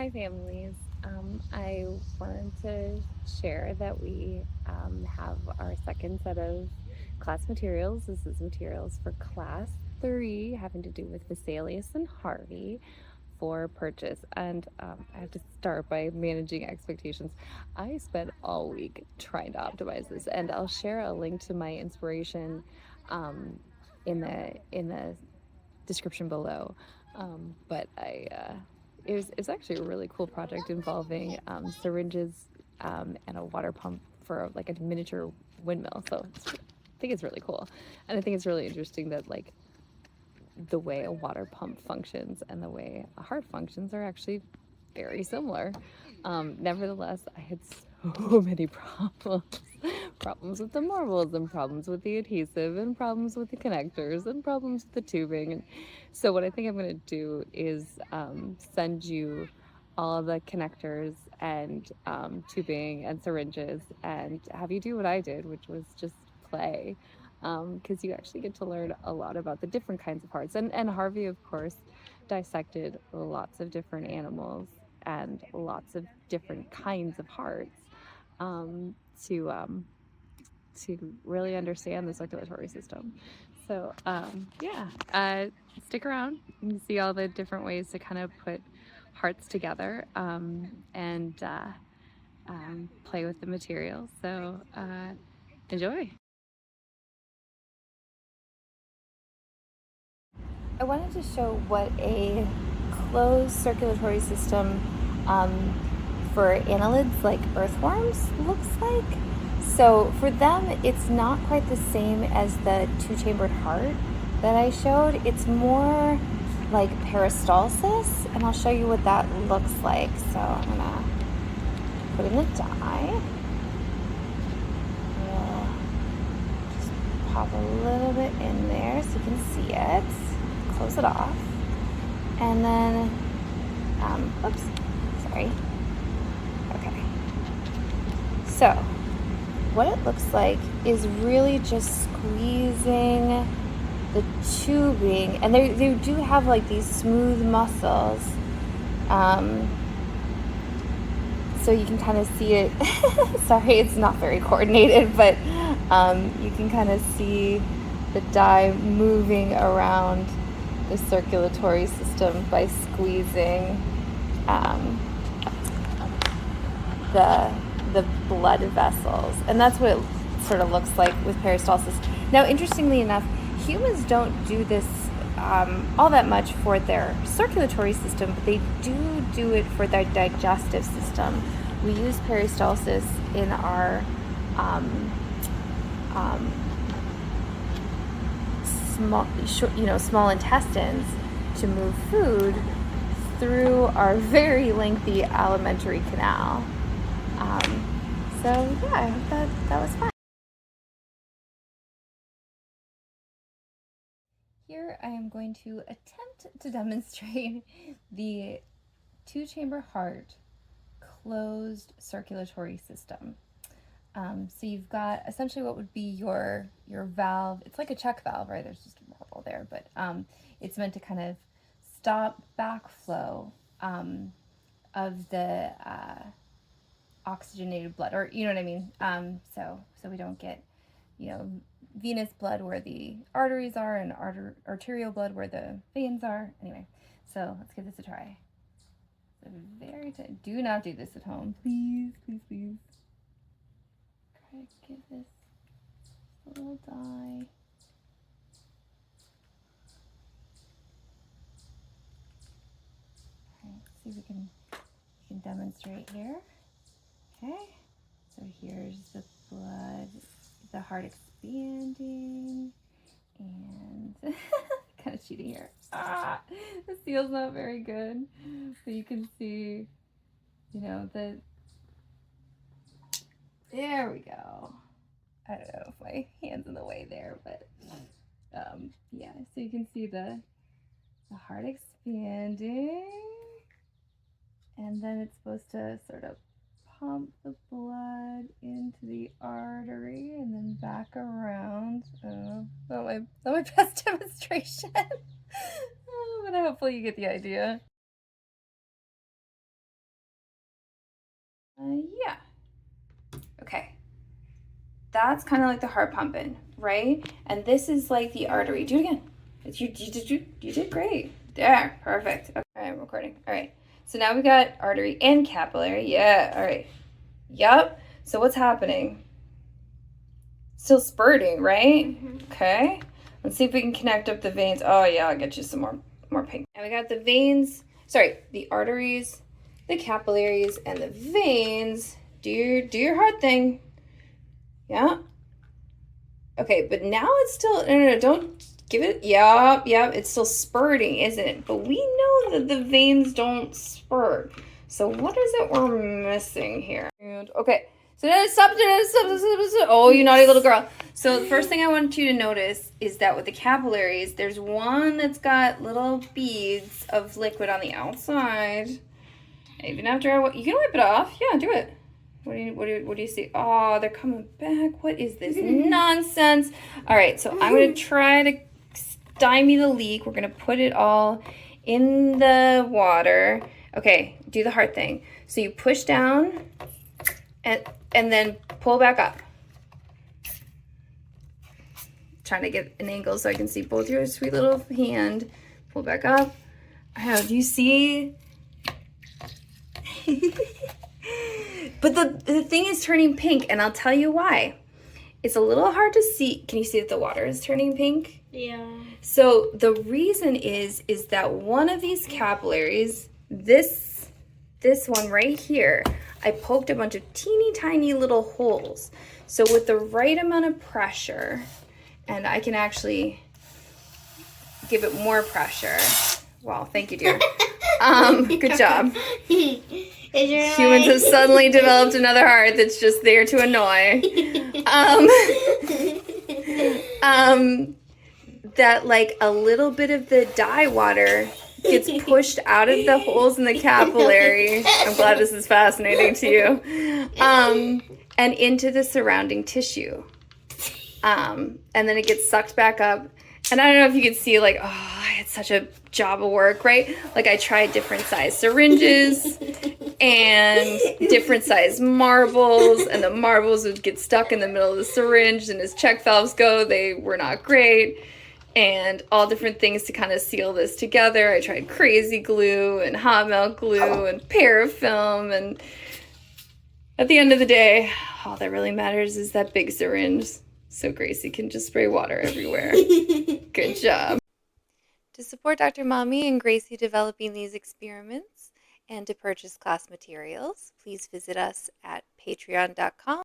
Hi, families. I wanted to share that we have our second set of class materials. This is materials for class 3, having to do with Vesalius and Harvey for purchase. And I have to start by managing expectations. I spent all week trying to optimize this, and I'll share a link to my inspiration um, in the description below. But it was actually a really cool project involving syringes and a water pump for like a miniature windmill. So I think it's really cool, and I think it's really interesting that like the way a water pump functions and the way a heart functions are actually very similar. Nevertheless, I had so many problems with the marbles and problems with the adhesive and problems with the connectors and problems with the tubing. And so what I think I'm going to do is send you all the connectors and tubing and syringes and have you do what I did, which was just play, because you actually get to learn a lot about the different kinds of hearts. And Harvey, of course, dissected lots of different animals and lots of different kinds of hearts um, to um, to really understand the circulatory system. So yeah, stick around and see all the different ways to kind of put hearts together and play with the materials. So enjoy. I wanted to show what a closed circulatory system for annelids like earthworms looks like. So for them, it's not quite the same as the two-chambered heart that I showed. It's more like peristalsis, and I'll show you what that looks like. So I'm gonna put in the dye. We'll just pop a little bit in there so you can see it. Close it off. And then, oops, sorry. Okay. So, what it looks like is really just squeezing the tubing, and they do have like these smooth muscles, so you can kind of see it. Sorry, it's not very coordinated, but you can kind of see the dye moving around the circulatory system by squeezing the blood vessels, and that's what it sort of looks like with peristalsis. Now, interestingly enough, humans don't do this all that much for their circulatory system, but they do it for their digestive system. We use peristalsis in our small intestines to move food through our very lengthy alimentary canal. So yeah, I hope that was fun. Here I am going to attempt to demonstrate the two-chamber heart closed circulatory system. So you've got essentially what would be your valve. It's like a check valve, right? There's just a marble there, but it's meant to kind of stop backflow of the oxygenated blood, or you know what I mean. So we don't get, venous blood where the arteries are and arterial blood where the veins are. Anyway, so let's give this a try. Do not do this at home, please, please, please. Try to give this a little dye. All right, see if we can demonstrate here. Okay, so here's the blood, the heart expanding, and kind of cheating here. The seal's not very good. So you can see, there we go. I don't know if my hand's in the way there, but yeah, so you can see the heart expanding, and then it's supposed to sort of pump the blood into the artery and then back around. Not my best demonstration, but hopefully you get the idea. Yeah. Okay. That's kind of like the heart pumping, right? And this is like the artery. Do it again. You did great. There, perfect. Okay, all right, I'm recording. All right. So now we got artery and capillary. Yeah, all right. Yep. So what's happening? Still spurting, right? Mm-hmm. Okay. Let's see if we can connect up the veins. Oh yeah, I'll get you some more pink. And we got the veins, sorry, the arteries, the capillaries, and the veins. Do your heart thing. Yeah. Okay, but now it's still, no, don't give it, yep, it's still spurting, isn't it? But we know that the veins don't spurt. So what is it we're missing here? Okay, so now stop. Oh, you naughty little girl. So the first thing I want you to notice is that with the capillaries, there's one that's got little beads of liquid on the outside. Even after you can wipe it off. Yeah, do it. What do you see? Oh, they're coming back. What is this nonsense? All right, so I'm going to try to stymie the leak. We're going to put it all in the water. Okay, do the heart thing. So you push down and then pull back up. Trying to get an angle so I can see both your sweet little hand. Pull back up. Oh, do you see? But the thing is turning pink, and I'll tell you why. It's a little hard to see. Can you see that the water is turning pink? Yeah. So the reason is that one of these capillaries, this one right here, I poked a bunch of teeny tiny little holes. So with the right amount of pressure, and I can actually give it more pressure. Wow, thank you, dear. Good job. Humans have suddenly developed another heart that's just there to annoy. That like a little bit of the dye water gets pushed out of the holes in the capillary. I'm glad this is fascinating to you. And into the surrounding tissue. And then it gets sucked back up. And I don't know if you could see, like, oh, I had such a job of work, right? Like, I tried different size syringes and different size marbles, and the marbles would get stuck in the middle of the syringe, and as check valves go, they were not great, and all different things to kind of seal this together. I tried crazy glue and hot melt glue and parafilm, and at the end of the day, all that really matters is that big syringe. So Gracie can just spray water everywhere. Good job. To support Dr. Mommy and Gracie developing these experiments and to purchase class materials, please visit us at patreon.com.